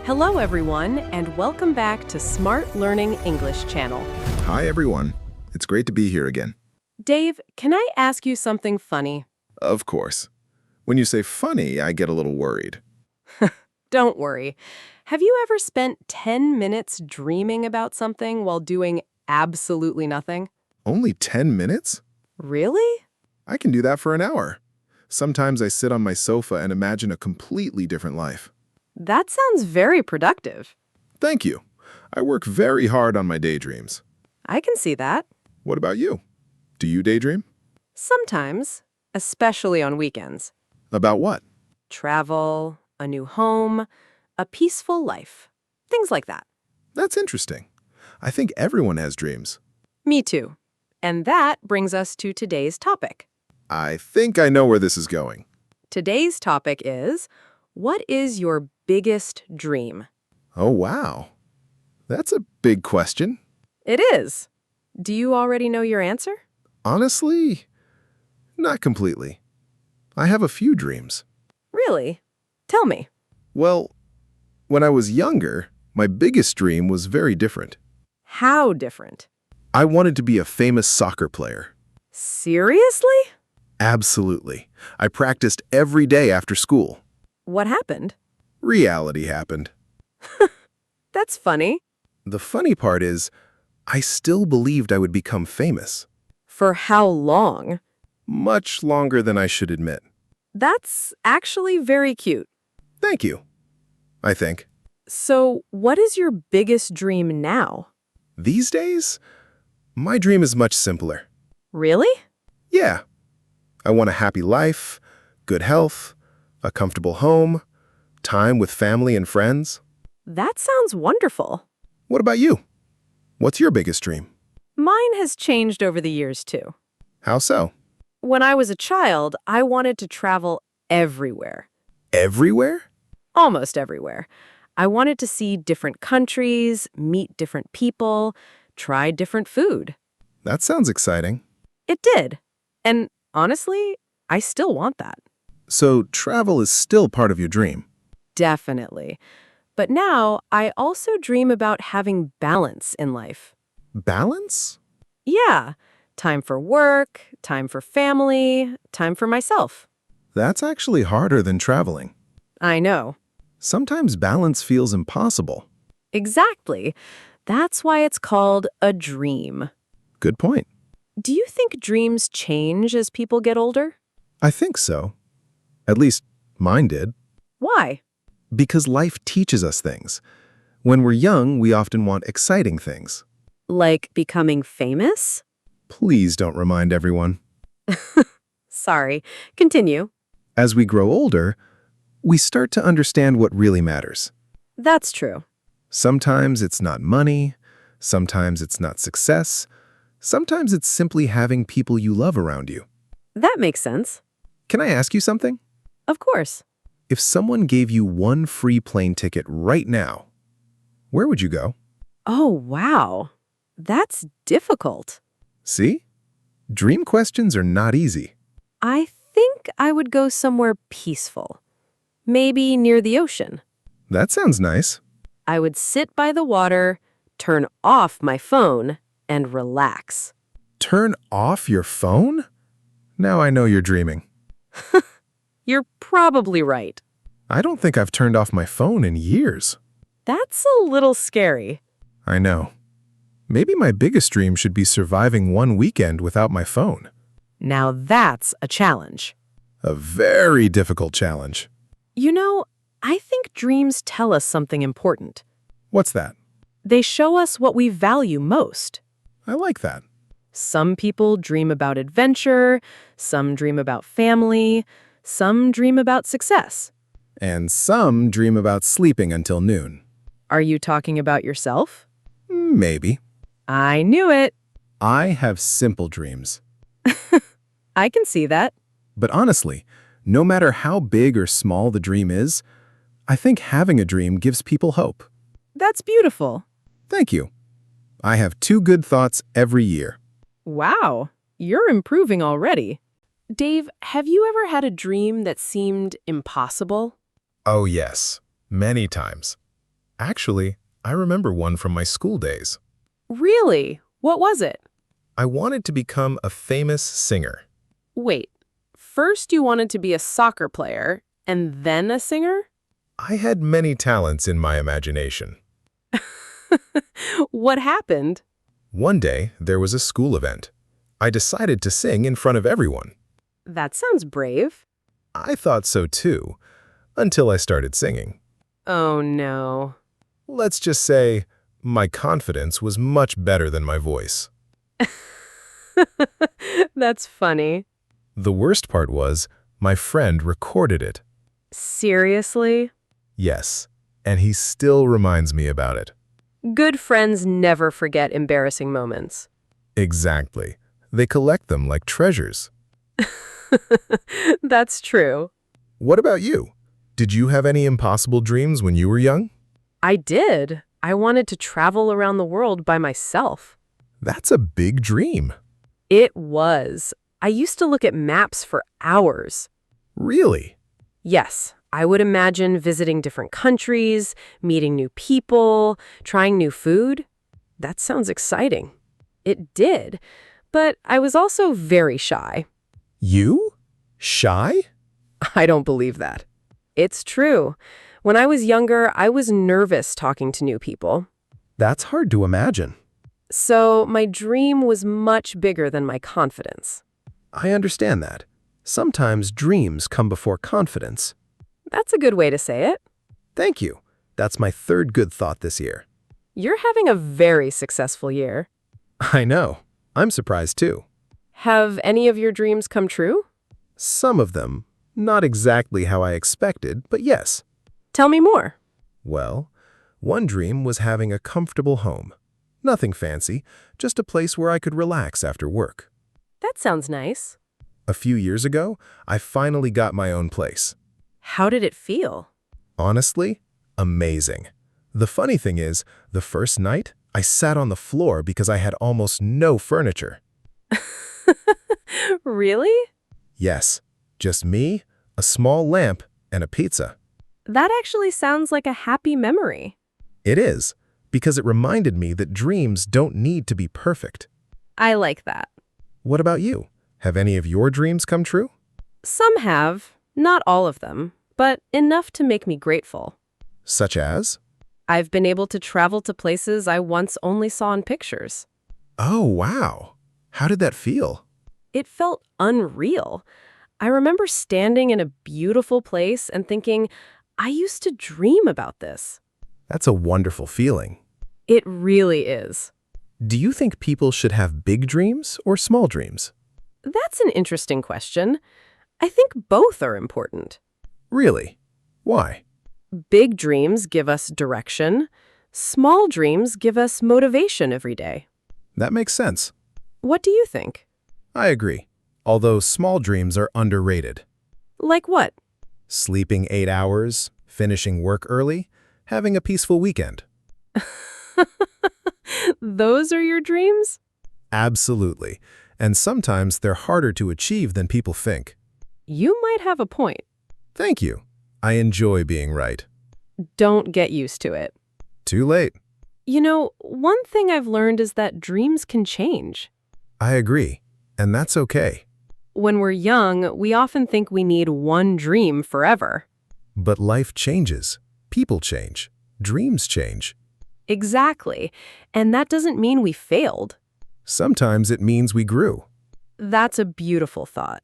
Hello, everyone, and welcome back to Smart Learning English Channel. Hi, everyone. It's great to be here again. Dave, can I ask you something funny? Of course. When you say funny, I get a little worried. Don't worry. Have you ever spent 10 minutes dreaming about something while doing absolutely nothing? Only 10 minutes? Really? I can do that for an hour. Sometimes I sit on my sofa and imagine a completely different life. That sounds very productive. Thank you. I work very hard on my daydreams. I can see that. What about you? Do you daydream? Sometimes, especially on weekends. About what? Travel, a new home, a peaceful life. Things like that. That's interesting. I think everyone has dreams. Me too. And that brings us to today's topic. I think I know where this is going. Today's topic is, what is your biggest dream? Oh, wow. That's a big question. It is. Do you already know your answer? Honestly, not completely. I have a few dreams. Really? Tell me. Well, when I was younger, my biggest dream was very different. How different? I wanted to be a famous soccer player. Seriously? Absolutely. I practiced every day after school. What happened? Reality happened. That's funny. The funny part is, I still believed I would become famous. For how long? Much longer than I should admit. That's actually very cute. Thank you, I think. So, what is your biggest dream now? These days, my dream is much simpler. Really? Yeah. I want a happy life, good health, a comfortable home, time with family and friends. That sounds wonderful. What about you? What's your biggest dream? Mine has changed over the years, too. How so? When I was a child, I wanted to travel everywhere. Everywhere? Almost everywhere. I wanted to see different countries, meet different people, try different food. That sounds exciting. It did. And honestly, I still want that. So travel is still part of your dream. Definitely. But now, I also dream about having balance in life. Balance? Yeah. Time for work, time for family, time for myself. That's actually harder than traveling. I know. Sometimes balance feels impossible. Exactly. That's why it's called a dream. Good point. Do you think dreams change as people get older? I think so. At least mine did. Why? Because life teaches us things. When we're young, we often want exciting things. Like becoming famous? Please don't remind everyone. Sorry. Continue. As we grow older, we start to understand what really matters. That's true. Sometimes it's not money, sometimes it's not success, sometimes it's simply having people you love around you. That makes sense. Can I ask you something? Of course. If someone gave you one free plane ticket right now, where would you go? Oh, wow. That's difficult. See? Dream questions are not easy. I think I would go somewhere peaceful. Maybe near the ocean. That sounds nice. I would sit by the water, turn off my phone, and relax. Turn off your phone? Now I know you're dreaming. You're probably right. I don't think I've turned off my phone in years. That's a little scary. I know. Maybe my biggest dream should be surviving one weekend without my phone. Now that's a challenge. A very difficult challenge. You know, I think dreams tell us something important. What's that? They show us what we value most. I like that. Some people dream about adventure, some dream about family, some dream about success. And some dream about sleeping until noon. Are you talking about yourself? Maybe. I knew it. I have simple dreams. I can see that. But honestly, no matter how big or small the dream is, I think having a dream gives people hope. That's beautiful. Thank you. I have 2 good thoughts every year. Wow, you're improving already. Dave, have you ever had a dream that seemed impossible? Oh yes, many times. Actually, I remember one from my school days. Really? What was it? I wanted to become a famous singer. Wait, first you wanted to be a soccer player, and then a singer? I had many talents in my imagination. What happened? One day, there was a school event. I decided to sing in front of everyone. That sounds brave. I thought so too, until I started singing. Oh no. Let's just say, my confidence was much better than my voice. That's funny. The worst part was, my friend recorded it. Seriously? Yes, and he still reminds me about it. Good friends never forget embarrassing moments. Exactly. They collect them like treasures. That's true. What about you? Did you have any impossible dreams when you were young? I did. I wanted to travel around the world by myself. That's a big dream. It was. I used to look at maps for hours. Really? Yes, I would imagine visiting different countries, meeting new people, trying new food. That sounds exciting. It did, but I was also very shy. You? Shy? I don't believe that. It's true. When I was younger, I was nervous talking to new people. That's hard to imagine. So my dream was much bigger than my confidence. I understand that. Sometimes dreams come before confidence. That's a good way to say it. Thank you. That's my third good thought this year. You're having a very successful year. I know. I'm surprised too. Have any of your dreams come true? Some of them, not exactly how I expected, but yes. Tell me more. Well, one dream was having a comfortable home. Nothing fancy, just a place where I could relax after work. That sounds nice. A few years ago, I finally got my own place. How did it feel? Honestly, amazing. The funny thing is, the first night, I sat on the floor because I had almost no furniture. Really? Yes, just me, a small lamp, and a pizza. That actually sounds like a happy memory. It is, because it reminded me that dreams don't need to be perfect. I like that. What about you? Have any of your dreams come true? Some have, not all of them, but enough to make me grateful. Such as? I've been able to travel to places I once only saw in pictures. Oh, wow. How did that feel? It felt unreal. I remember standing in a beautiful place and thinking, I used to dream about this. That's a wonderful feeling. It really is. Do you think people should have big dreams or small dreams? That's an interesting question. I think both are important. Really? Why? Big dreams give us direction. Small dreams give us motivation every day. That makes sense. What do you think? I agree. Although small dreams are underrated. Like what? Sleeping 8 hours, finishing work early, having a peaceful weekend. Those are your dreams? Absolutely. And sometimes they're harder to achieve than people think. You might have a point. Thank you. I enjoy being right. Don't get used to it. Too late. You know, one thing I've learned is that dreams can change. I agree. And that's okay. When we're young, we often think we need one dream forever. But life changes. People change. Dreams change. Exactly. And that doesn't mean we failed. Sometimes it means we grew. That's a beautiful thought.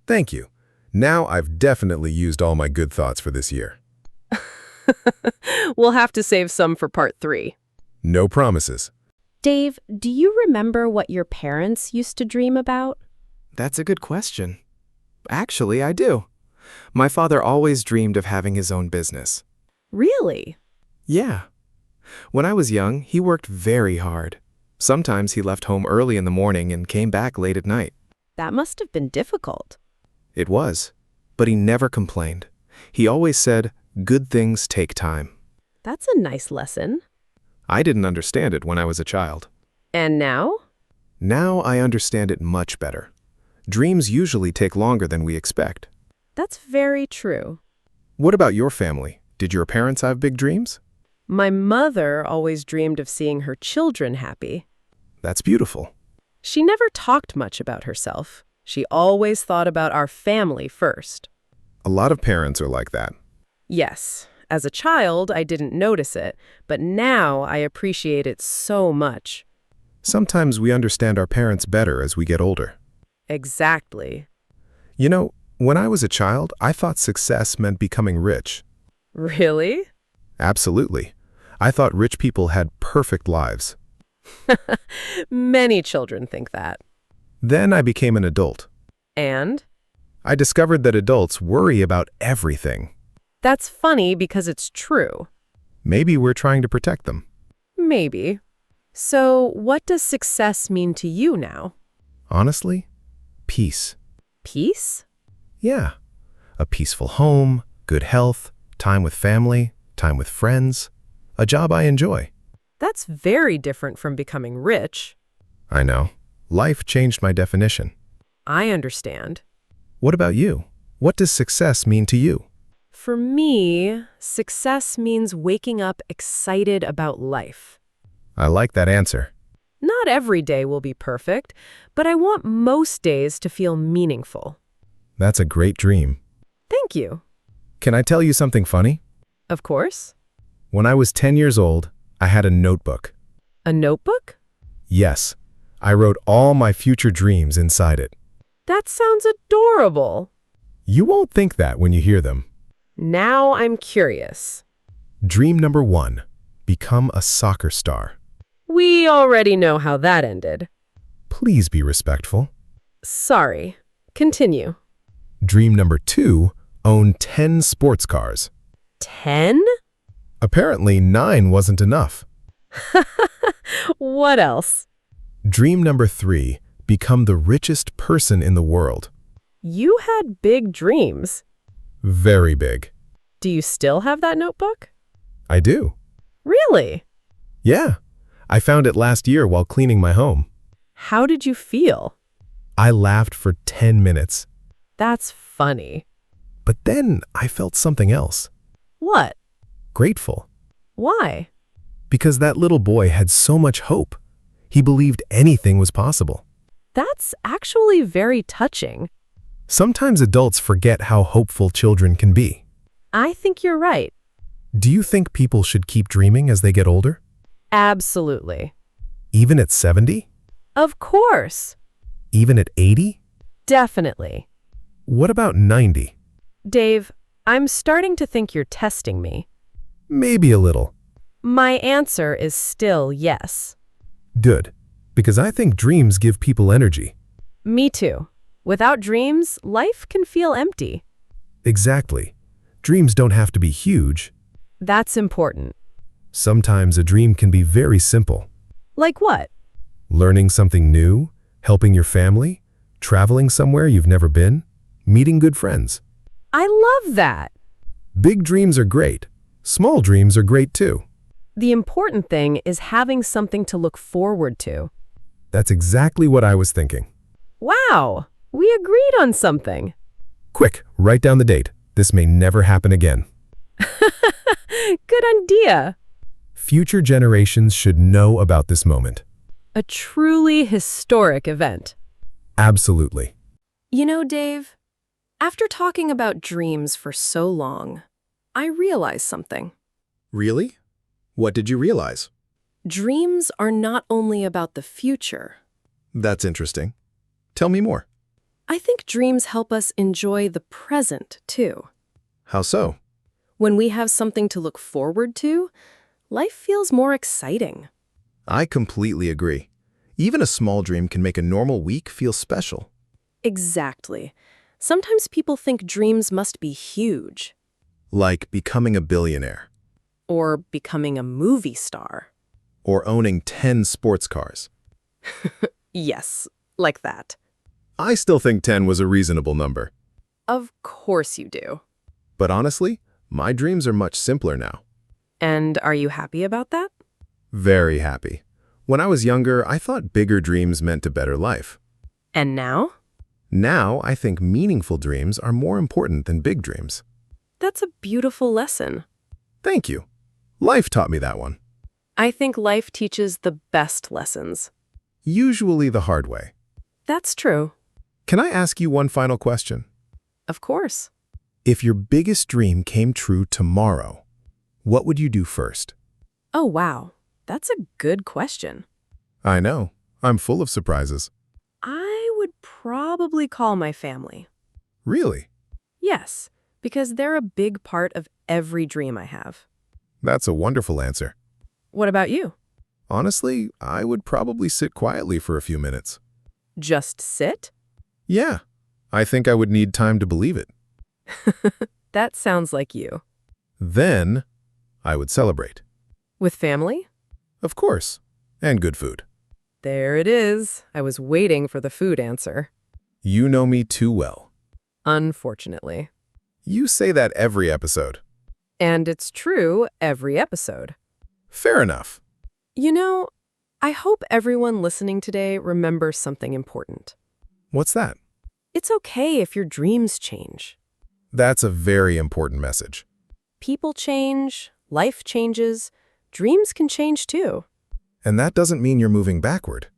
Thank you. Now I've definitely used all my good thoughts for this year. We'll have to save some for part 3. No promises. Dave, do you remember what your parents used to dream about? That's a good question. Actually, I do. My father always dreamed of having his own business. Really? Yeah. When I was young, he worked very hard. Sometimes he left home early in the morning and came back late at night. That must have been difficult. It was. But he never complained. He always said, good things take time. That's a nice lesson. I didn't understand it when I was a child. And now? Now I understand it much better. Dreams usually take longer than we expect. That's very true. What about your family? Did your parents have big dreams? My mother always dreamed of seeing her children happy. That's beautiful. She never talked much about herself. She always thought about our family first. A lot of parents are like that. Yes, as a child, I didn't notice it, but now I appreciate it so much. Sometimes we understand our parents better as we get older. Exactly. You know, when I was a child, I thought success meant becoming rich. Really? Absolutely. I thought rich people had perfect lives. Many children think that. Then I became an adult. And? I discovered that adults worry about everything. That's funny because it's true. Maybe we're trying to protect them. Maybe. So, what does success mean to you now? Honestly, peace. Peace? Yeah. A peaceful home, good health, time with family, time with friends, a job I enjoy. That's very different from becoming rich. I know. Life changed my definition. I understand. What about you? What does success mean to you? For me, success means waking up excited about life. I like that answer. Not every day will be perfect, but I want most days to feel meaningful. That's a great dream. Thank you. Can I tell you something funny? Of course. When I was 10 years old, I had a notebook. A notebook? Yes, I wrote all my future dreams inside it. That sounds adorable. You won't think that when you hear them. Now I'm curious. Dream number 1, become a soccer star. We already know how that ended. Please be respectful. Sorry. Continue. Dream number 2, own 10 sports cars. 10? Apparently 9 wasn't enough. What else? Dream number 3, become the richest person in the world. You had big dreams. Very big. Do you still have that notebook? I do. Really? Yeah. I found it last year while cleaning my home. How did you feel? I laughed for 10 minutes. That's funny. But then I felt something else. What? Grateful. Why? Because that little boy had so much hope. He believed anything was possible. That's actually very touching. Sometimes adults forget how hopeful children can be. I think you're right. Do you think people should keep dreaming as they get older? Absolutely. Even at 70? Of course. Even at 80? Definitely. What about 90? Dave, I'm starting to think you're testing me. Maybe a little. My answer is still yes. Good. Because I think dreams give people energy. Me too. Without dreams, life can feel empty. Exactly. Dreams don't have to be huge. That's important. Sometimes a dream can be very simple. Like what? Learning something new, helping your family, traveling somewhere you've never been, meeting good friends. I love that. Big dreams are great. Small dreams are great too. The important thing is having something to look forward to. That's exactly what I was thinking. Wow, we agreed on something. Quick, write down the date. This may never happen again. Good idea. Future generations should know about this moment. A truly historic event. Absolutely. You know, Dave, after talking about dreams for so long, I realized something. Really? What did you realize? Dreams are not only about the future. That's interesting. Tell me more. I think dreams help us enjoy the present, too. How so? When we have something to look forward to, life feels more exciting. I completely agree. Even a small dream can make a normal week feel special. Exactly. Sometimes people think dreams must be huge. Like becoming a billionaire. Or becoming a movie star. Or owning 10 sports cars. Yes, like that. I still think 10 was a reasonable number. Of course you do. But honestly, my dreams are much simpler now. And are you happy about that? Very happy. When I was younger, I thought bigger dreams meant a better life. And now? Now, I think meaningful dreams are more important than big dreams. That's a beautiful lesson. Thank you. Life taught me that one. I think life teaches the best lessons. Usually the hard way. That's true. Can I ask you one final question? Of course. If your biggest dream came true tomorrow, what would you do first? Oh, wow. That's a good question. I know. I'm full of surprises. I would probably call my family. Really? Yes, because they're a big part of every dream I have. That's a wonderful answer. What about you? Honestly, I would probably sit quietly for a few minutes. Just sit? Yeah, I think I would need time to believe it. That sounds like you. Then, I would celebrate. With family? Of course. And good food. There it is. I was waiting for the food answer. You know me too well. Unfortunately. You say that every episode. And it's true every episode. Fair enough. You know, I hope everyone listening today remembers something important. What's that? It's okay if your dreams change. That's a very important message. People change, life changes, dreams can change too. And that doesn't mean you're moving backward.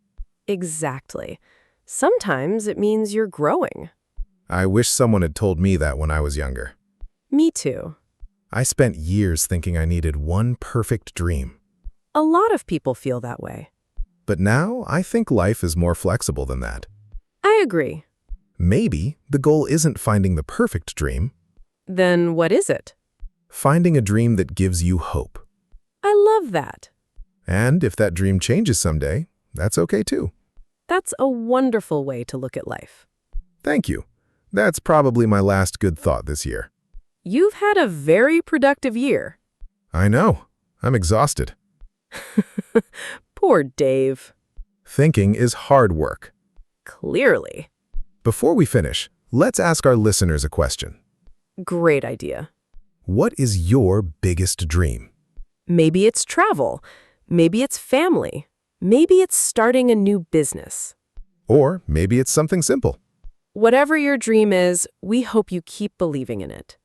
Exactly. Sometimes it means you're growing. I wish someone had told me that when I was younger. Me too. I spent years thinking I needed one perfect dream. A lot of people feel that way. But now I think life is more flexible than that. I agree. Maybe the goal isn't finding the perfect dream, Then what is it? finding a dream that gives you hope. I love that. And if that dream changes someday, that's okay too. That's a wonderful way to look at life. Thank you. That's probably my last good thought this year. You've had a very productive year. I know. I'm exhausted. Poor Dave. Thinking is hard work. Clearly. Before we finish, let's ask our listeners a question. Great idea. What is your biggest dream? Maybe it's travel. Maybe it's family. Maybe it's starting a new business. Or maybe it's something simple. Whatever your dream is, we hope you keep believing in it.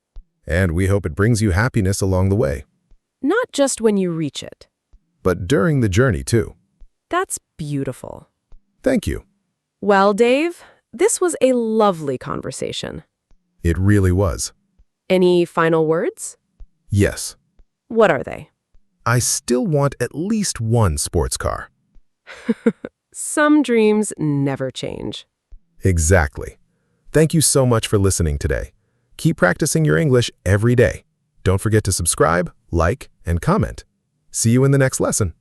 And we hope it brings you happiness along the way. Not just when you reach it. But during the journey, too. That's beautiful. Thank you. Well, Dave, this was a lovely conversation. It really was. Any final words? Yes. What are they? I still want at least one sports car. Some dreams never change. Exactly. Thank you so much for listening today. Keep practicing your English every day. Don't forget to subscribe, like, and comment. See you in the next lesson.